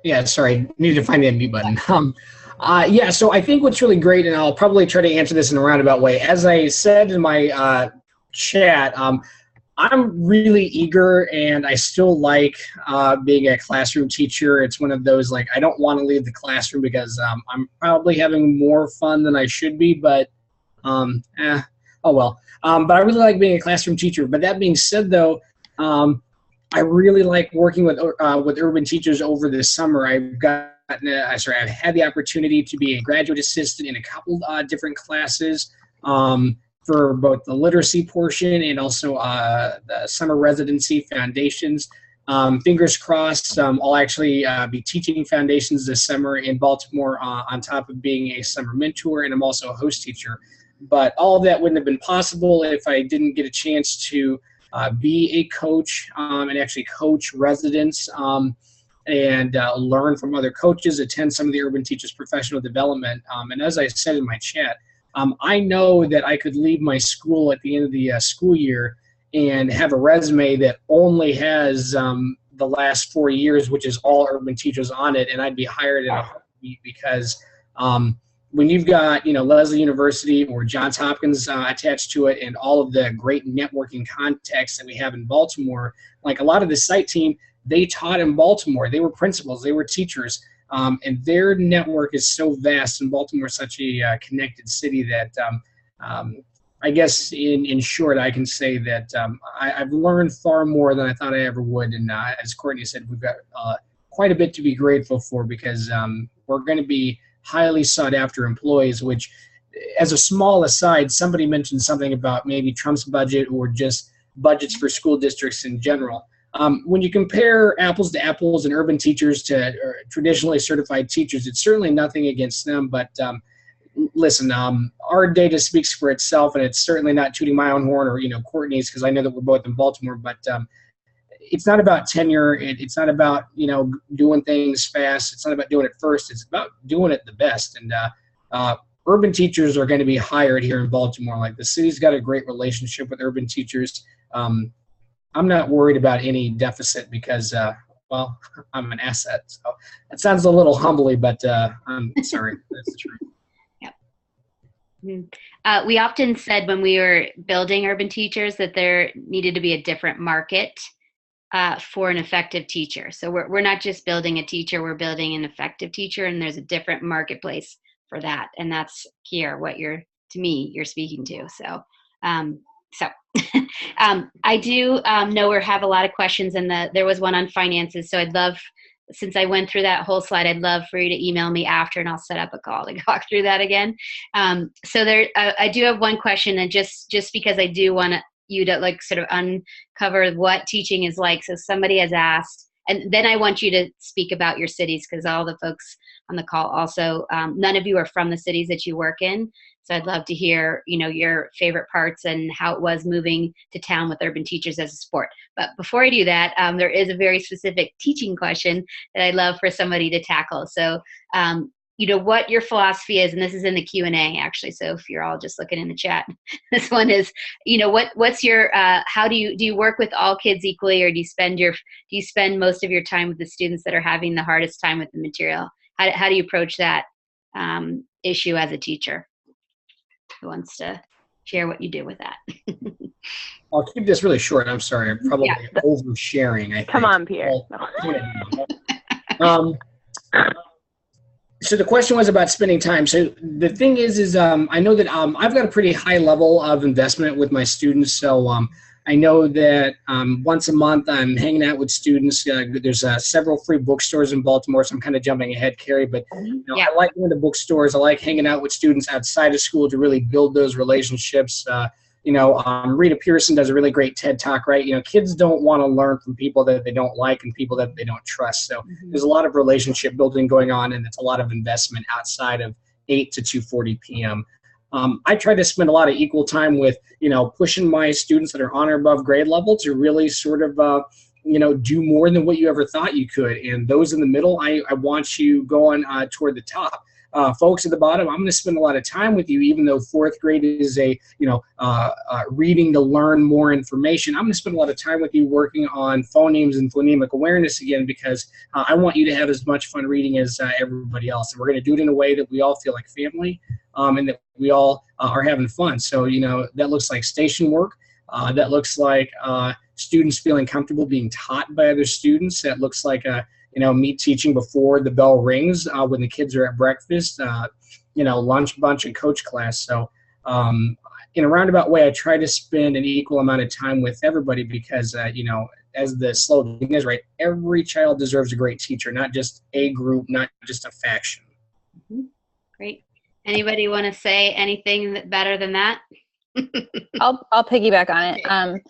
Yeah, sorry, need to find the unmute button. Yeah, so I think what's really great, and I'll probably try to answer this in a roundabout way. As I said in my chat, I'm really eager, and I still like being a classroom teacher. It's one of those, like, I don't want to leave the classroom because I'm probably having more fun than I should be, but oh well. But I really like being a classroom teacher. But that being said, though, I really like working with Urban Teachers over this summer. I've had the opportunity to be a graduate assistant in a couple different classes for both the literacy portion and also the summer residency foundations. Fingers crossed, I'll actually be teaching foundations this summer in Baltimore on top of being a summer mentor, and I'm also a host teacher. But all of that wouldn't have been possible if I didn't get a chance to be a coach and actually coach residents and learn from other coaches, attend some of the Urban Teachers professional development. And as I said in my chat, I know that I could leave my school at the end of the school year and have a resume that only has the last 4 years, which is all Urban Teachers on it, and I'd be hired in a heartbeat because when you've got, Lesley University or Johns Hopkins attached to it, and all of the great networking contacts that we have in Baltimore, like a lot of the site team, they taught in Baltimore. They were principals, they were teachers. and their network is so vast, and Baltimore is such a connected city that I guess in short, I can say that I've learned far more than I thought I ever would. And as Courtney said, we've got quite a bit to be grateful for, because we're going to be highly sought after employees, which, as a small aside, somebody mentioned something about maybe Trump's budget or just budgets for school districts in general. When you compare apples to apples and urban teachers to traditionally certified teachers, it's certainly nothing against them, but listen, our data speaks for itself, and it's certainly not tooting my own horn or Courtney's, because I know that we're both in Baltimore. But it's not about tenure. It's not about doing things fast. It's not about doing it first. It's about doing it the best. And urban teachers are going to be hired here in Baltimore. Like, the city's got a great relationship with urban teachers. I'm not worried about any deficit because, well, I'm an asset. So that sounds a little humbly, but I'm sorry. That's the truth.
We often said when we were building urban teachers that there needed to be a different market for an effective teacher. So we're not just building a teacher, we're building an effective teacher, and there's a different marketplace for that. And that's here, what you're speaking to. So I do know we have a lot of questions, and there was one on finances. So I'd love, since I went through that whole slide, I'd love for you to email me after, and I'll set up a call to talk through that again. So I do have one question, and just because I do want you to sort of uncover what teaching is like. So somebody has asked, and then I want you to speak about your cities, because all the folks on the call also, none of you are from the cities that you work in. So I'd love to hear, your favorite parts and how it was moving to town with urban teachers as a sport. But before I do that, there is a very specific teaching question that I'd love for somebody to tackle. So, what your philosophy is, and this is in the Q&A actually. So if you're all just looking in the chat, this one is, what's your, how do you work with all kids equally, or do you spend most of your time with the students that are having the hardest time with the material? How do you approach that issue as a teacher? Who wants to share what you do with that?
I'll keep this really short. I'm sorry. I'm probably oversharing, I think.
Come on, Pierre.
So the question was about spending time. So the thing is I know that I've got a pretty high level of investment with my students. So I know that once a month I'm hanging out with students. There's several free bookstores in Baltimore, so I'm kind of jumping ahead, Carrie. But I like going to bookstores. I like hanging out with students outside of school to really build those relationships. Rita Pearson does a really great TED Talk, right? Kids don't want to learn from people that they don't like and people that they don't trust. So there's a lot of relationship building going on, and it's a lot of investment outside of 8 to 2:40 p.m. I try to spend a lot of equal time with, pushing my students that are on or above grade level to really sort of, do more than what you ever thought you could. And those in the middle, I want you going toward the top. Folks at the bottom, I'm going to spend a lot of time with you, even though fourth grade is a, reading to learn more information. I'm going to spend a lot of time with you working on phonemes and phonemic awareness again, because I want you to have as much fun reading as everybody else. And we're going to do it in a way that we all feel like family, and that we all are having fun. So, that looks like station work. That looks like students feeling comfortable being taught by other students. That looks like me teaching before the bell rings when the kids are at breakfast, lunch bunch and coach class. So in a roundabout way, I try to spend an equal amount of time with everybody because, as the slogan is, right, every child deserves a great teacher, not just a group, not just a faction.
Great. Anybody want to say anything better than that?
I'll piggyback on it.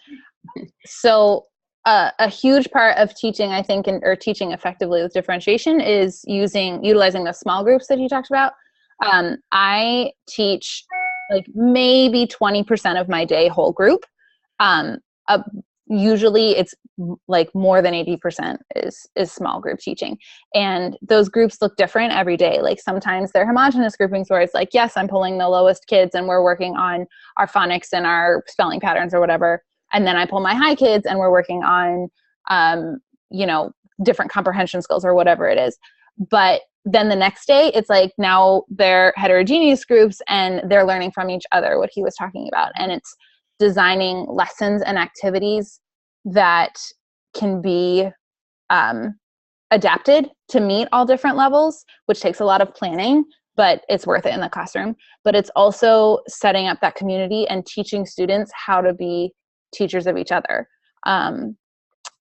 So a huge part of teaching, I think, or teaching effectively with differentiation is utilizing the small groups that you talked about. I teach like maybe 20% of my day whole group. Usually it's like more than 80% is small group teaching. And those groups look different every day. Like sometimes they're homogenous groupings where it's like, yes, I'm pulling the lowest kids and we're working on our phonics and our spelling patterns or whatever. And then I pull my high kids and we're working on, different comprehension skills or whatever it is. But then the next day it's like, now they're heterogeneous groups and they're learning from each other, what he was talking about. And it's designing lessons and activities that can be adapted to meet all different levels, which takes a lot of planning, but it's worth it in the classroom. But it's also setting up that community and teaching students how to be teachers of each other.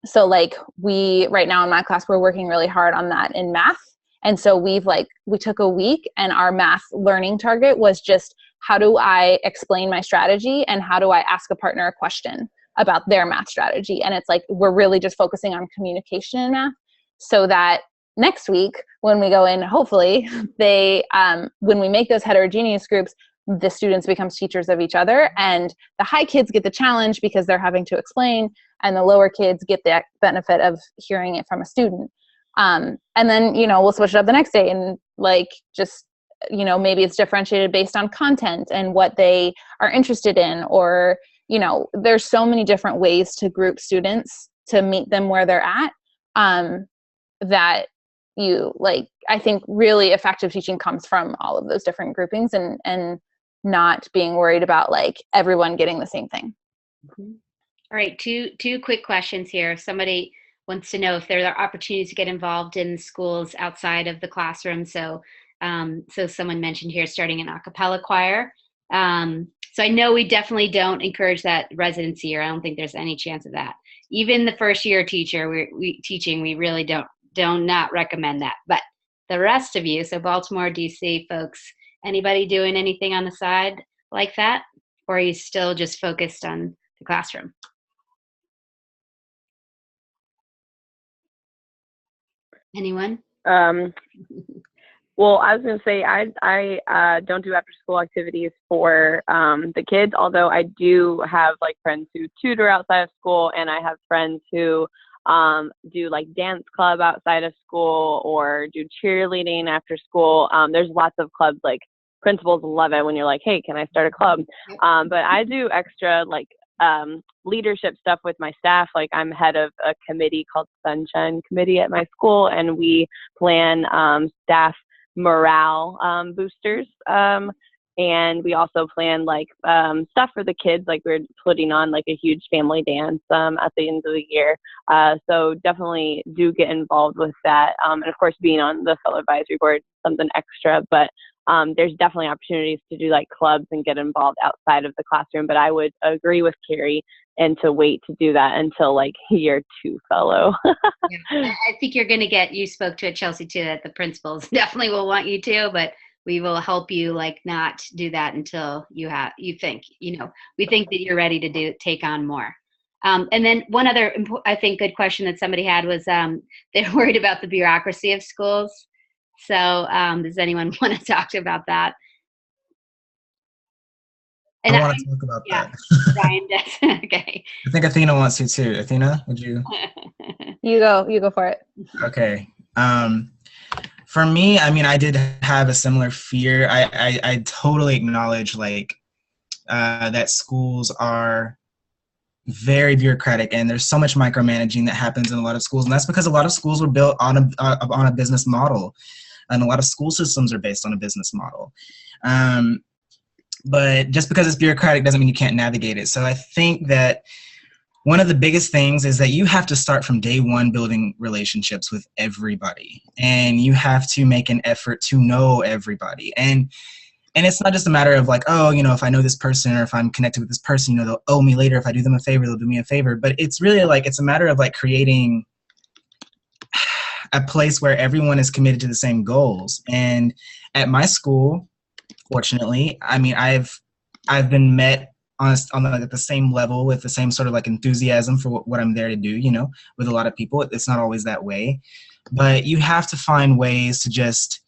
So like right now in my class, we're working really hard on that in math. And so we took a week, and our math learning target was just, how do I explain my strategy and how do I ask a partner a question about their math strategy? And it's like, we're really just focusing on communication in math, so that next week when we go in, hopefully when we make those heterogeneous groups, the students become teachers of each other, and the high kids get the challenge because they're having to explain, and the lower kids get the benefit of hearing it from a student. And then, we'll switch it up the next day, and maybe it's differentiated based on content and what they are interested in, or, there's so many different ways to group students to meet them where they're at, that I think really effective teaching comes from all of those different groupings, and not being worried about everyone getting the same thing.
All right. Two quick questions here. If somebody wants to know if there are opportunities to get involved in schools outside of the classroom. So someone mentioned here starting an a cappella choir. So I know we definitely don't encourage that residency year. I don't think there's any chance of that. Even the first year teacher, we really do not recommend that. But the rest of you, so Baltimore, DC folks, anybody doing anything on the side like that? Or are you still just focused on the classroom? Anyone?
Well, I was going to say I don't do after school activities for the kids, although I do have friends who tutor outside of school, and I have friends who do dance club outside of school, or do cheerleading after school. There's lots of clubs. Principals love it when you're hey, can I start a club? But I do extra leadership stuff with my staff. I'm head of a committee called Sunshine Committee at my school, and we plan staff morale boosters. And we also plan stuff for the kids. We're putting on a huge family dance at the end of the year. So definitely do get involved with that. And of course, being on the fellow advisory board, something extra. But there's definitely opportunities to do clubs and get involved outside of the classroom. But I would agree with Carrie, and to wait to do that until year 2 fellow.
Yeah, I think you're going to you spoke to it, Chelsea, too, that the principals definitely will want you to, but we will help you not do that until we think that you're ready to take on more. And then one other, I think, good question that somebody had was they're worried about the bureaucracy of schools. So does anyone want to talk about that?
And I want to talk about that.
Ryan does. Okay.
I think Athena wants to too. Athena, would you?
You go for it.
Okay. For me, I did have a similar fear. I totally acknowledge that schools are very bureaucratic, and there's so much micromanaging that happens in a lot of schools, and that's because a lot of schools were built on a business model, and a lot of school systems are based on a business model. But just because it's bureaucratic doesn't mean you can't navigate it. So I think that one of the biggest things is that you have to start from day one building relationships with everybody, and you have to make an effort to know everybody. And it's not just a matter of if I know this person, or if I'm connected with this person, they'll owe me later. If I do them a favor, they'll do me a favor. But it's really it's a matter of creating a place where everyone is committed to the same goals. And at my school, fortunately, I've been met on the same level with the same sort of enthusiasm for what I'm there to do, with a lot of people. It's not always that way, but you have to find ways to just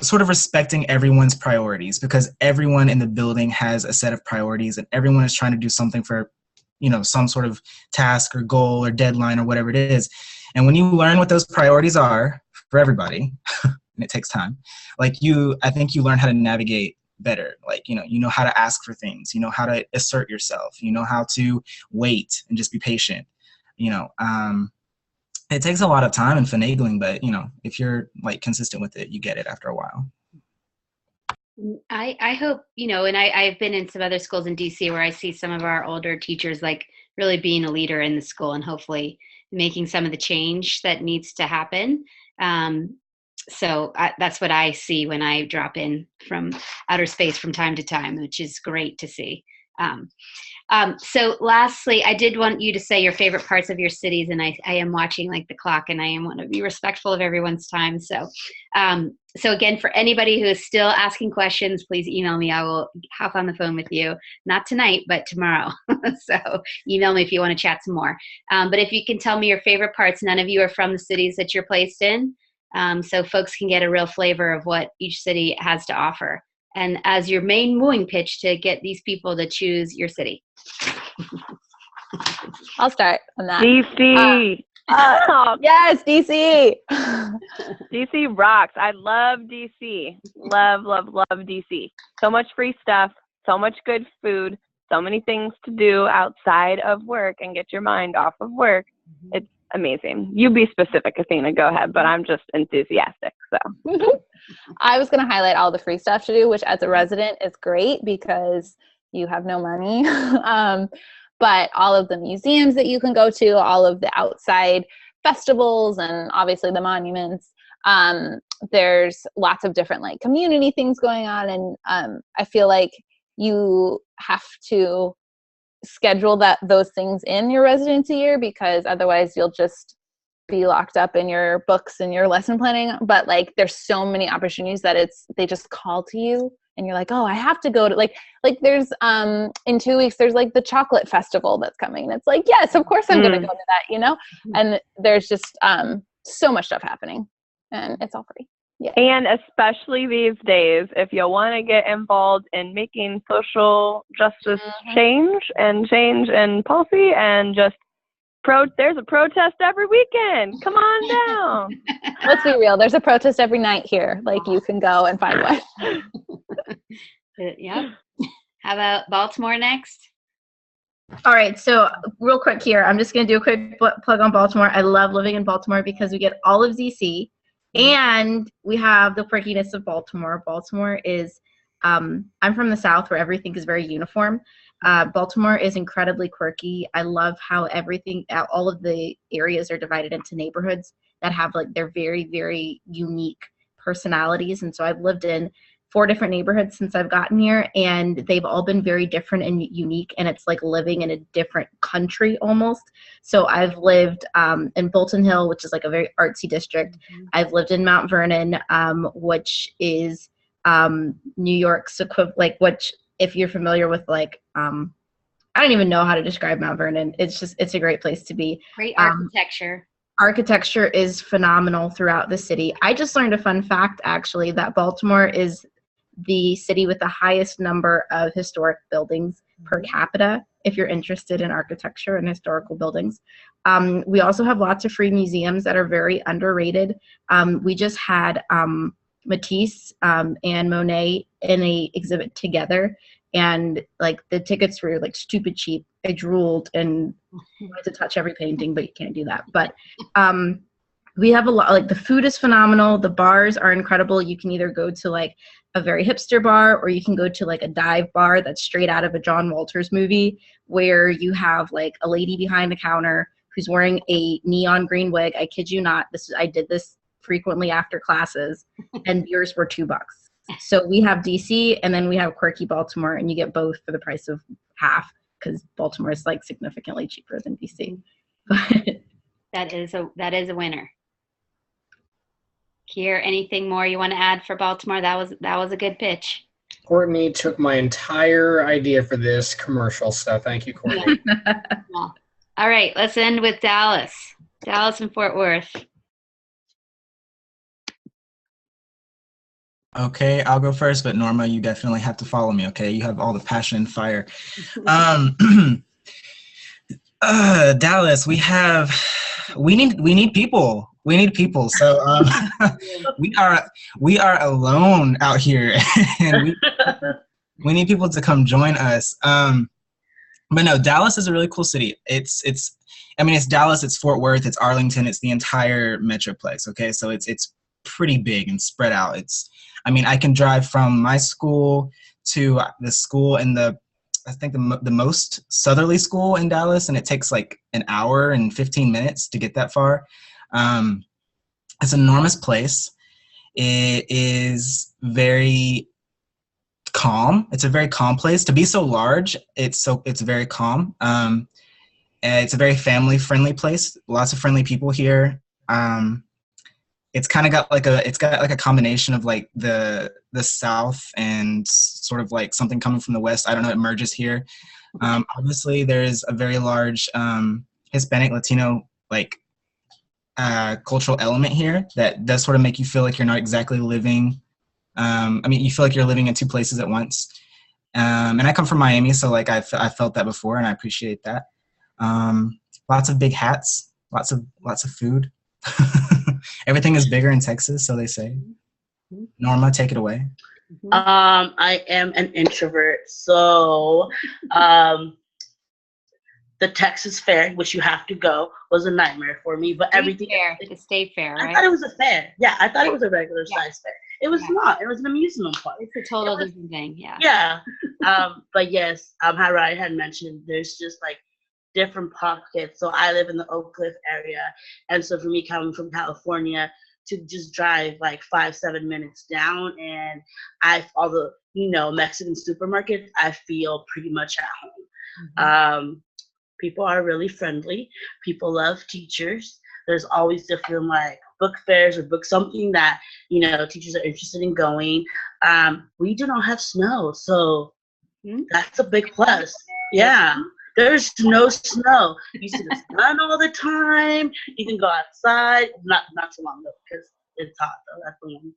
sort of respecting everyone's priorities, because everyone in the building has a set of priorities, and everyone is trying to do something for, some sort of task or goal or deadline or whatever it is. And when you learn what those priorities are for everybody, and it takes time, I think you learn how to navigate better. You know how to ask for things, how to assert yourself, how to wait and just be patient. It takes a lot of time and finagling, but if you're consistent with it, you get it after a while.
I hope, and I've been in some other schools in DC where I see some of our older teachers really being a leader in the school, and hopefully making some of the change that needs to happen. That's what I see when I drop in from outer space from time to time, which is great to see. So lastly, I did want you to say your favorite parts of your cities, and I am watching like the clock, and I want to be respectful of everyone's time. So again, for anybody who is still asking questions, please email me. I will hop on the phone with you, not tonight, but tomorrow. So email me if you want to chat some more. But if you can tell me your favorite parts, none of you are from the cities that you're placed in. So folks can get a real flavor of what each city has to offer. And as your main wooing pitch to get these people to choose your city.
I'll start on that.
DC.
Yes, DC.
DC rocks. I love DC. Love, love, love DC. So much free stuff, so much good food, so many things to do outside of work and get your mind off of work. It's amazing. You be specific, Athena. Go ahead, but I'm just enthusiastic. So
I was going to highlight all the free stuff to do, which as a resident is great because you have no money. But all of the museums that you can go to, all of the outside festivals, and obviously the monuments. There's lots of different like community things going on, and I feel like you have to schedule those things in your residency year, because otherwise you'll just be locked up in your books and your lesson planning. But like there's so many opportunities that they just call to you, and you're like, oh, I have to go to like there's in 2 weeks there's like the chocolate festival that's coming, and it's like, yes, of course I'm gonna go to that, and there's just so much stuff happening, and it's all free. Yeah.
And especially these days, if you want to get involved in making social justice change and policy, and just there's a protest every weekend. Come on down.
Let's be real. There's a protest every night here. Like you can go and find one.
Yeah. How about Baltimore next?
All right, so real quick here, I'm just going to do a quick plug on Baltimore. I love living in Baltimore because we get all of DC, and we have the quirkiness of Baltimore. Baltimore is, I'm from the South where everything is very uniform. Baltimore is incredibly quirky. I love how all of the areas are divided into neighborhoods that have like their very, very unique personalities. And so I've lived in 4 different neighborhoods since I've gotten here, and they've all been very different and unique, and it's like living in a different country almost. So I've lived in Bolton Hill, which is like a very artsy district. I've lived in Mount Vernon, which is New York's equivalent, like, which if you're familiar with like, I don't even know how to describe Mount Vernon. It's a great place to be.
Great architecture.
Architecture is phenomenal throughout the city. I just learned a fun fact, actually, that Baltimore is the city with the highest number of historic buildings per capita, if you're interested in architecture and historical buildings. We also have lots of free museums that are very underrated. We just had Matisse and Monet in a exhibit together, and like the tickets were like stupid cheap. I drooled and wanted to touch every painting, but you can't do that. But we have a lot, like the food is phenomenal. The bars are incredible. You can either go to like a very hipster bar, or you can go to like a dive bar that's straight out of a John Walters movie, where you have like a lady behind the counter who's wearing a neon green wig. I kid you not. I did this frequently after classes, and beers were $2. So we have DC, and then we have quirky Baltimore, and you get both for the price of half, because Baltimore is like significantly cheaper than DC. But
that is a winner. Kier, anything more you want to add for Baltimore? That was a good pitch.
Courtney took my entire idea for this commercial, so thank you, Courtney.
Well, all right, let's end with Dallas. Dallas and Fort Worth.
Okay, I'll go first, but Norma, you definitely have to follow me, okay? You have all the passion and fire. Dallas, we need people. We need people. So we are alone out here, and we need people to come join us. But no, Dallas is a really cool city. It's Dallas, it's Fort Worth, it's Arlington, it's the entire metroplex. Okay, so it's pretty big and spread out. I can drive from my school to the school in the I think, the most southerly school in Dallas, and it takes like an hour and 15 minutes to get that far. It's an enormous place. It is very calm. It's a very calm place. To be so large, it's very calm. And it's a very family-friendly place. Lots of friendly people here. It's kind of got like a combination of like the South and sort of like something coming from the West. I don't know, it merges here. Obviously there's a very large Hispanic, Latino like cultural element here that does sort of make you feel like you're not exactly living. You feel like you're living in two places at once. And I come from Miami, so like I felt that before, and I appreciate that. Lots of big hats, lots of food. Everything is bigger in Texas, so they say. Norma, take it away.
I am an introvert, so the Texas Fair, which you have to go, was a nightmare for me. But everything
fair, the state fair, right?
I thought it was a fair. Yeah, I thought it was a regular size fair. It was not. It was an amusement park.
It's a total different thing. Yeah.
Yeah. But yes, how Ryan had mentioned, there's just like different pockets. So I live in the Oak Cliff area, and so for me coming from California to just drive like 5-7 minutes down, and all the Mexican supermarkets, I feel pretty much at home. People are really friendly. People love teachers. There's always different like book fairs or something that teachers are interested in going. We do not have snow, so that's a big plus. Yeah. There's no snow. You see the sun all the time. You can go outside. Not too long though, because it's hot though. That's the one.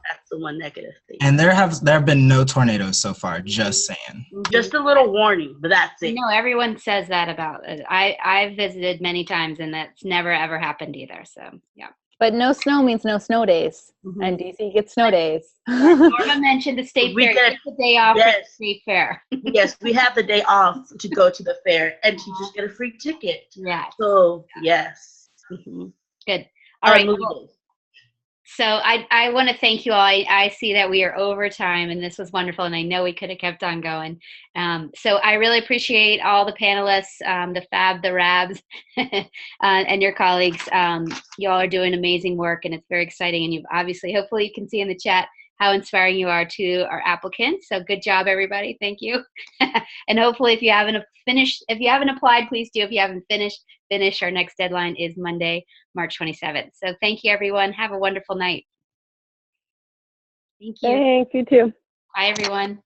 That's the one negative thing.
And there have been no tornadoes so far. Just saying.
Just a little warning, but that's it.
No, everyone says that about it. I've visited many times, and that's never ever happened either. So yeah.
But no snow means no snow days, and DC gets snow days.
Norma mentioned the state fair. Get the day off for the state fair.
Yes, we have the day off to go to the fair, and teachers get a free ticket.
Yeah.
So yes.
Good. All right. Cool. So I want to thank you all. I see that we are over time, and this was wonderful, and I know we could have kept on going. So I really appreciate all the panelists, the Fab, the Rabs, and your colleagues. You all are doing amazing work, and it's very exciting. And you've obviously, hopefully you can see in the chat how inspiring you are to our applicants. So good job, everybody. Thank you. And hopefully if you haven't applied, please do. If you haven't finish. Our next deadline is Monday, March 27th. So thank you, everyone. Have a wonderful night. Thank you.
Thanks, you too.
Bye, everyone.